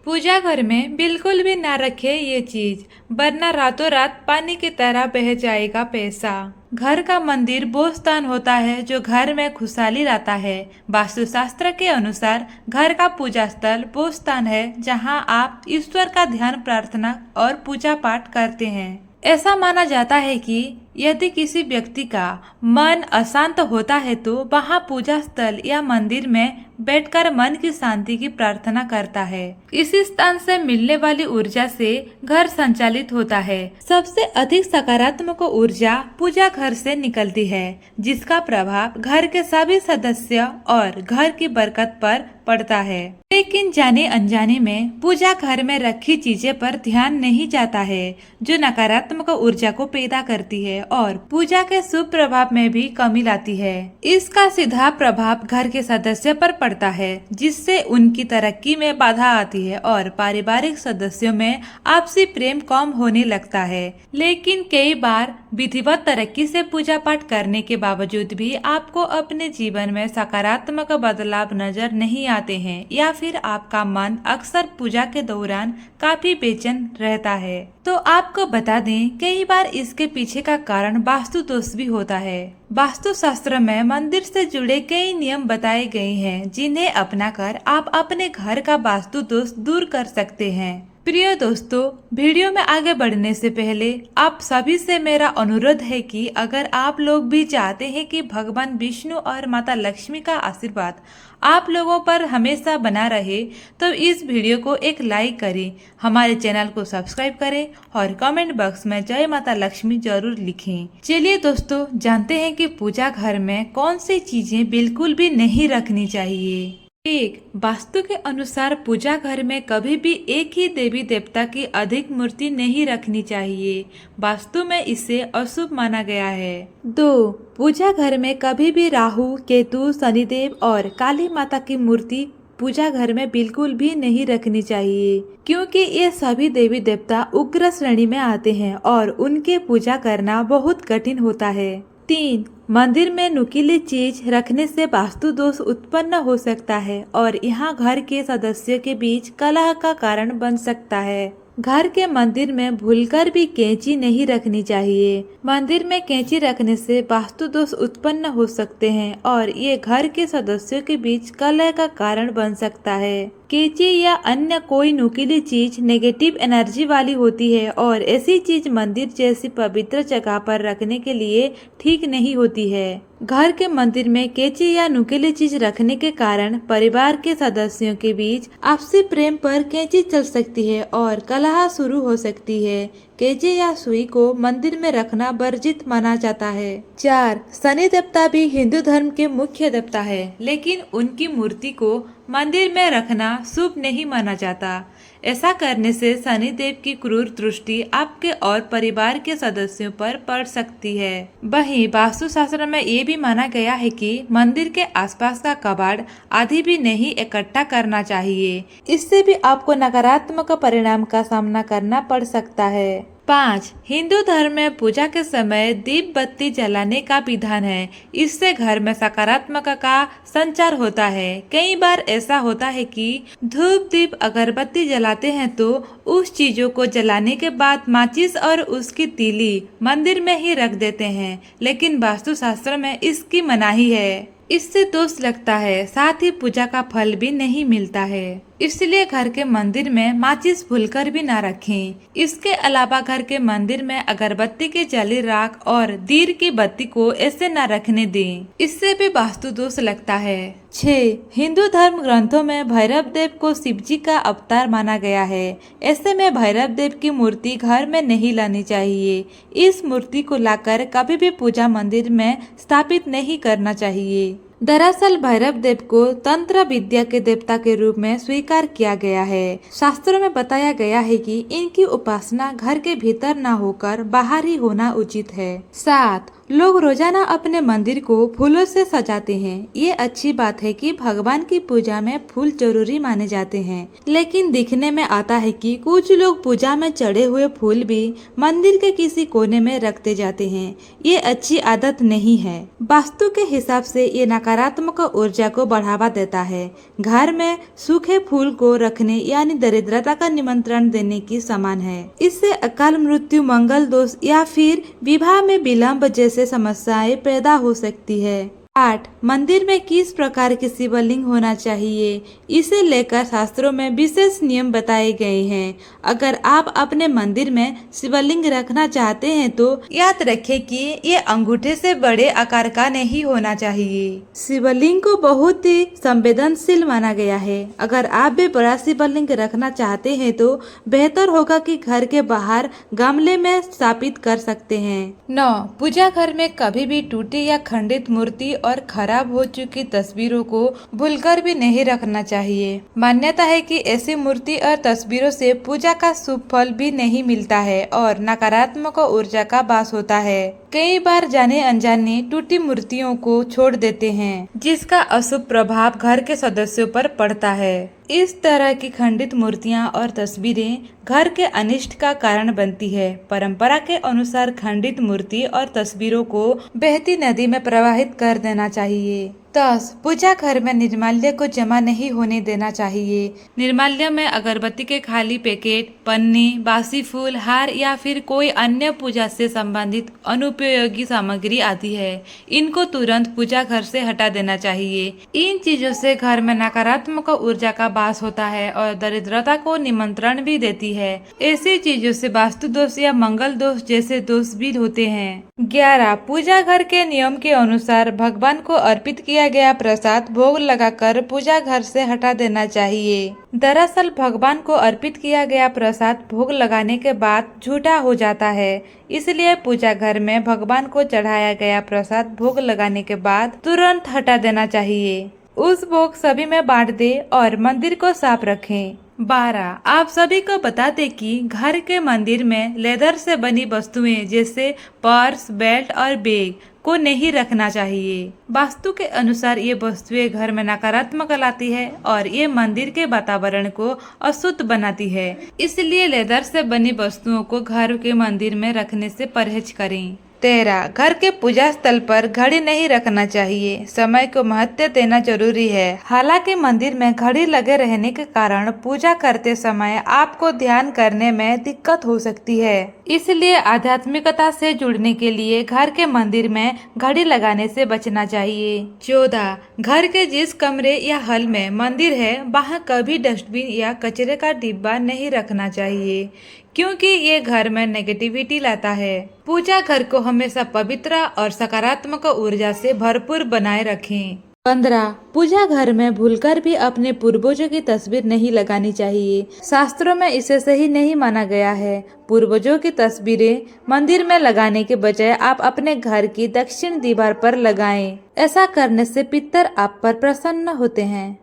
पूजा घर में बिल्कुल भी ना रखे ये चीज, वरना रातों रात पानी की तरह बह जाएगा पैसा। घर का मंदिर वो स्थान होता है जो घर में खुशहाली लाता है। वास्तुशास्त्र के अनुसार घर का पूजा स्थल वो स्थान है जहां आप ईश्वर का ध्यान, प्रार्थना और पूजा पाठ करते हैं। ऐसा माना जाता है कि यदि किसी व्यक्ति का मन अशांत होता है तो वहाँ पूजा स्थल या मंदिर में बैठकर मन की शांति की प्रार्थना करता है। इसी स्थान से मिलने वाली ऊर्जा से घर संचालित होता है। सबसे अधिक सकारात्मक ऊर्जा पूजा घर से निकलती है, जिसका प्रभाव घर के सभी सदस्य और घर की बरकत पर पड़ता है। लेकिन जाने अनजाने में पूजा घर में रखी चीजें पर ध्यान नहीं जाता है, जो नकारात्मक ऊर्जा को पैदा करती है और पूजा के शुभ प्रभाव में भी कमी लाती है। इसका सीधा प्रभाव घर के सदस्य पर पड़ता है, जिससे उनकी तरक्की में बाधा आती है और पारिवारिक सदस्यों में आपसी प्रेम कम होने लगता है। लेकिन कई बार विधिवत तरक्की से पूजा पाठ करने के बावजूद भी आपको अपने जीवन में सकारात्मक बदलाव नजर नहीं आते हैं, या फिर आपका मन अक्सर पूजा के दौरान काफी बेचैन रहता है। तो आपको बता दें, कई बार इसके पीछे का कारण वास्तु दोष भी होता है। वास्तु शास्त्र में मंदिर से जुड़े कई नियम बताए गए हैं, जिन्हें अपनाकर आप अपने घर का वास्तु दोष दूर कर सकते हैं। प्रिय दोस्तों, वीडियो में आगे बढ़ने से पहले आप सभी से मेरा अनुरोध है कि अगर आप लोग भी चाहते हैं कि भगवान विष्णु और माता लक्ष्मी का आशीर्वाद आप लोगों पर हमेशा बना रहे, तो इस वीडियो को एक लाइक करें, हमारे चैनल को सब्सक्राइब करें और कमेंट बॉक्स में जय माता लक्ष्मी जरूर लिखें। चलिए दोस्तों, जानते हैं कि पूजा घर में कौन सी चीजें बिल्कुल भी नहीं रखनी चाहिए। 1. वास्तु के अनुसार पूजा घर में कभी भी एक ही देवी देवता की अधिक मूर्ति नहीं रखनी चाहिए। वास्तु में इसे अशुभ माना गया है। 2. पूजा घर में कभी भी राहु, केतु, शनिदेव और काली माता की मूर्ति पूजा घर में बिल्कुल भी नहीं रखनी चाहिए, क्योंकि ये सभी देवी देवता उग्र श्रेणी में आते हैं और उनके पूजा करना बहुत कठिन होता है। 3. मंदिर में नुकीली चीज रखने से वास्तु दोष उत्पन्न हो सकता है और यहाँ घर के सदस्यों के बीच कलह का कारण बन सकता है। घर के मंदिर में भूलकर भी कैंची नहीं रखनी चाहिए। मंदिर में कैंची रखने से वास्तु दोष उत्पन्न हो सकते हैं और ये घर के सदस्यों के बीच कलह का कारण बन सकता है। कैंची या अन्य कोई नुकीली चीज नेगेटिव एनर्जी वाली होती है और ऐसी चीज मंदिर जैसी पवित्र जगह पर रखने के लिए ठीक नहीं होती है। घर के मंदिर में कैंची या नुकीली चीज रखने के कारण परिवार के सदस्यों के बीच आपसी प्रेम पर कैंची चल सकती है और कलह शुरू हो सकती है। कैंची या सुई को मंदिर में रखना वर्जित माना जाता है। 4. शनि देवता भी हिंदू धर्म के मुख्य देवता है, लेकिन उनकी मूर्ति को मंदिर में रखना शुभ नहीं माना जाता। ऐसा करने से शनि देव की क्रूर दृष्टि आपके और परिवार के सदस्यों पर पड़ सकती है। वहीं वास्तु शास्त्र में ये भी माना गया है कि मंदिर के आसपास का कबाड़ आदि भी नहीं इकट्ठा करना चाहिए। इससे भी आपको नकारात्मक परिणाम का सामना करना पड़ सकता है। 5. हिंदू धर्म में पूजा के समय दीप बत्ती जलाने का विधान है। इससे घर में सकारात्मक का संचार होता है। कई बार ऐसा होता है कि धूप, दीप, अगरबत्ती जलाते हैं तो उस चीजों को जलाने के बाद माचिस और उसकी तीली मंदिर में ही रख देते हैं, लेकिन वास्तुशास्त्र में इसकी मनाही है। इससे दोष लगता है, साथ ही पूजा का फल भी नहीं मिलता है। इसलिए घर के मंदिर में माचिस भूलकर भी ना रखें। इसके अलावा घर के मंदिर में अगरबत्ती की जली राख और दीर की बत्ती को ऐसे न रखने दें, इससे भी वास्तु दोष लगता है। 6. हिंदू धर्म ग्रंथों में भैरव देव को शिव जी का अवतार माना गया है। ऐसे में भैरव देव की मूर्ति घर में नहीं लानी चाहिए। इस मूर्ति को लाकर कभी भी पूजा मंदिर में स्थापित नहीं करना चाहिए। दरअसल भैरव देव को तंत्र विद्या के देवता के रूप में स्वीकार किया गया है। शास्त्रों में बताया गया है कि इनकी उपासना घर के भीतर न होकर बाहर ही होना उचित है। 7. लोग रोजाना अपने मंदिर को फूलों से सजाते हैं। ये अच्छी बात है कि भगवान की पूजा में फूल जरूरी माने जाते हैं, लेकिन दिखने में आता है कि कुछ लोग पूजा में चढ़े हुए फूल भी मंदिर के किसी कोने में रखते जाते हैं। ये अच्छी आदत नहीं है। वास्तु के हिसाब से ये नकारात्मक ऊर्जा को बढ़ावा देता है। घर में सूखे फूल को रखने यानी दरिद्रता का निमंत्रण देने की समान है। इससे अकाल मृत्यु, मंगल दोष या फिर विवाह में विलंब जैसे समस्याएं पैदा हो सकती है। 8. मंदिर में किस प्रकार की शिवलिंग होना चाहिए, इसे लेकर शास्त्रों में विशेष नियम बताए गए हैं। अगर आप अपने मंदिर में शिवलिंग रखना चाहते हैं तो याद रखें कि ये अंगूठे से बड़े आकार का नहीं होना चाहिए। शिवलिंग को बहुत ही संवेदनशील माना गया है। अगर आप भी बड़ा शिवलिंग रखना चाहते हैं तो बेहतर होगा कि घर के बाहर गमले में स्थापित कर सकते हैं। 9. पूजा घर में कभी भी टूटी या खंडित मूर्ति और खराब हो चुकी तस्वीरों को भूलकर भी नहीं रखना चाहिए। मान्यता है कि ऐसी मूर्ति और तस्वीरों से पूजा का शुभ फल भी नहीं मिलता है और नकारात्मक ऊर्जा का वास होता है। कई बार जाने अनजाने टूटी मूर्तियों को छोड़ देते हैं, जिसका अशुभ प्रभाव घर के सदस्यों पर पड़ता है। इस तरह की खंडित मूर्तियां और तस्वीरें घर के अनिष्ट का कारण बनती है। परंपरा के अनुसार खंडित मूर्ति और तस्वीरों को बहती नदी में प्रवाहित कर देना चाहिए। 10. पूजा घर में निर्माल्य को जमा नहीं होने देना चाहिए। निर्माल्य में अगरबत्ती के खाली पैकेट, पन्नी, बासी फूल, हार या फिर कोई अन्य पूजा से संबंधित अनुपयोगी सामग्री आती है। इनको तुरंत पूजा घर से हटा देना चाहिए। इन चीजों से घर में नकारात्मक ऊर्जा का वास होता है और दरिद्रता को निमंत्रण भी देती है। ऐसी चीजों से वास्तु दोष या मंगल दोष जैसे दोष भी होते हैं। 11. पूजा घर के नियम के अनुसार भगवान को अर्पित किया गया प्रसाद भोग लगाकर पूजा घर से हटा देना चाहिए। दरअसल भगवान को अर्पित किया गया प्रसाद भोग लगाने के बाद झूठा हो जाता है, इसलिए पूजा घर में भगवान को चढ़ाया गया प्रसाद भोग लगाने के बाद तुरंत हटा देना चाहिए। उस भोग सभी में बांट दे और मंदिर को साफ रखें। 12. आप सभी को बता दें कि घर के मंदिर में लेदर से बनी वस्तुएं जैसे पर्स, बेल्ट और बैग को नहीं रखना चाहिए। वास्तु के अनुसार ये वस्तुएं घर में नकारात्मक लाती है और ये मंदिर के वातावरण को अशुद्ध बनाती है। इसलिए लेदर से बनी वस्तुओं को घर के मंदिर में रखने से परहेज करें। 13. घर के पूजा स्थल पर घड़ी नहीं रखना चाहिए। समय को महत्व देना जरूरी है। हालांकि मंदिर में घड़ी लगे रहने के कारण पूजा करते समय आपको ध्यान करने में दिक्कत हो सकती है। इसलिए आध्यात्मिकता से जुड़ने के लिए घर के मंदिर में घड़ी लगाने से बचना चाहिए। 14. घर के जिस कमरे या हॉल में मंदिर है वहाँ कभी डस्टबिन या कचरे का डिब्बा नहीं रखना चाहिए, क्योंकि ये घर में नेगेटिविटी लाता है। पूजा घर को हमेशा पवित्र और सकारात्मक ऊर्जा से भरपूर बनाए रखें। 15. पूजा घर में भूलकर भी अपने पूर्वजों की तस्वीर नहीं लगानी चाहिए। शास्त्रों में इसे सही नहीं माना गया है। पूर्वजों की तस्वीरें मंदिर में लगाने के बजाय आप अपने घर की दक्षिण दीवार पर लगाएं। ऐसा करने से पितर आप पर प्रसन्न होते हैं।